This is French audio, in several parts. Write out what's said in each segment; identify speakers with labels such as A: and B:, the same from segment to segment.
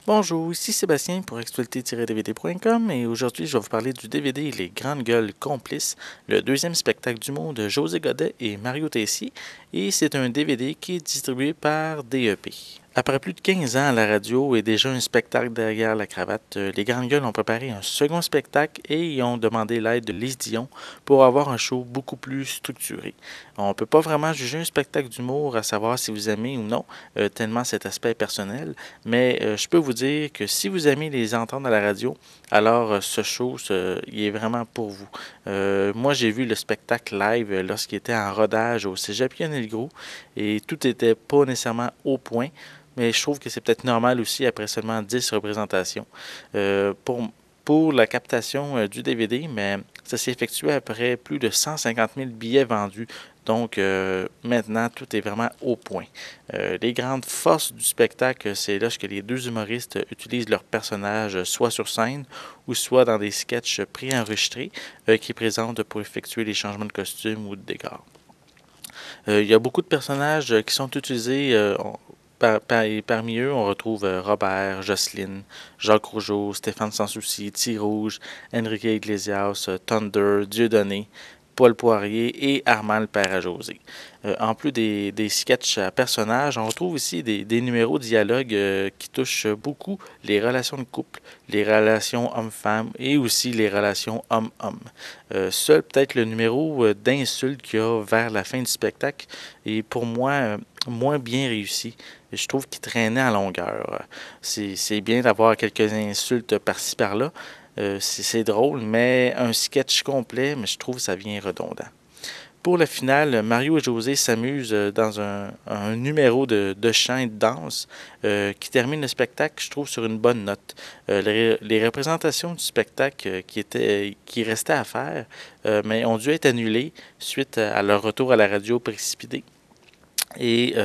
A: Bonjour, ici Sébastien pour actualité-dvd.com et aujourd'hui je vais vous parler du DVD Les Grandes Gueules Complices, le deuxième spectacle d'humour de José Godet et Mario Tessier, et c'est un DVD qui est distribué par DEP. Après plus de 15 ans à la radio et déjà un spectacle derrière la cravate, les Grandes Gueules ont préparé un second spectacle et y ont demandé l'aide de Lise Dion pour avoir un show beaucoup plus structuré. On ne peut pas vraiment juger un spectacle d'humour à savoir si vous aimez ou non, tellement cet aspect est personnel, mais je peux vous dire que si vous aimez les entendre à la radio, alors ce show, il est vraiment pour vous. Moi, j'ai vu le spectacle live lorsqu'il était en rodage au Cégep Lionel-Groulx et tout était pas nécessairement au point. Mais je trouve que c'est peut-être normal aussi après seulement 10 représentations. Pour la captation du DVD, mais ça s'est effectué après plus de 150 000 billets vendus. Donc maintenant, tout est vraiment au point. Les grandes forces du spectacle, c'est lorsque les deux humoristes utilisent leurs personnages soit sur scène ou soit dans des sketchs préenregistrés qui présentent pour effectuer les changements de costume ou de décor. Il y a beaucoup de personnages qui sont utilisés. Et parmi eux, on retrouve Robert, Jocelyne, Jacques Rougeau, Stéphane Sanssouci, T-Rouge, Enrique Iglesias, Thunder, Dieudonné, Paul Poirier et Armand le Père à José. En plus des sketchs à personnages, on retrouve aussi des numéros de dialogue qui touchent beaucoup les relations de couple, les relations homme-femme et aussi les relations homme-homme. Seul peut-être le numéro d'insulte qu'il y a vers la fin du spectacle est pour moi moins bien réussi. Je trouve qu'il traînait à longueur. C'est bien d'avoir quelques insultes par-ci par-là. C'est drôle, mais un sketch complet, mais je trouve que ça vient redondant. Pour la finale, Mario et José s'amusent dans un numéro de chant et de danse qui termine le spectacle, je trouve, sur une bonne note. Les représentations du spectacle qui restaient à faire, mais ont dû être annulées suite à leur retour à la radio précipité. Et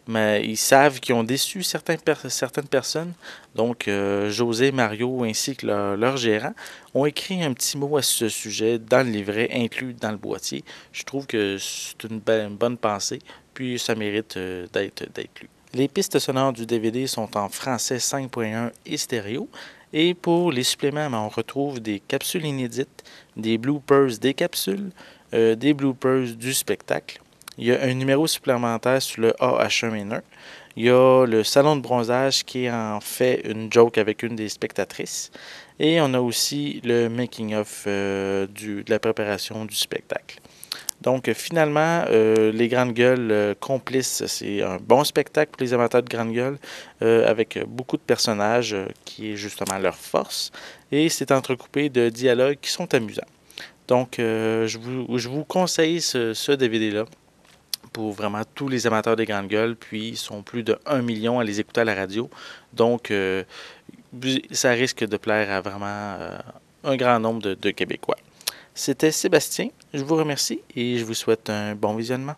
A: mais ils savent qu'ils ont déçu certaines personnes. Donc, José, Mario ainsi que leur gérant ont écrit un petit mot à ce sujet dans le livret inclus dans le boîtier. Je trouve que c'est une bonne pensée, puis ça mérite d'être lu. Les pistes sonores du DVD sont en français 5.1 et stéréo. Et pour les suppléments, on retrouve des capsules inédites, des bloopers des capsules, des bloopers du spectacle. Il y a un numéro supplémentaire sur le AH1N1. Il y a le salon de bronzage qui est en fait une joke avec une des spectatrices. Et on a aussi le making-of de la préparation du spectacle. Donc finalement, les Grandes Gueules Complices, c'est un bon spectacle pour les amateurs de Grandes Gueules avec beaucoup de personnages qui est justement leur force. Et c'est entrecoupé de dialogues qui sont amusants. Donc je vous conseille ce DVD-là pour vraiment tous les amateurs des Grandes Gueules, puis ils sont plus de 1 million à les écouter à la radio. Donc, ça risque de plaire à vraiment un grand nombre de Québécois. C'était Sébastien, je vous remercie et je vous souhaite un bon visionnement.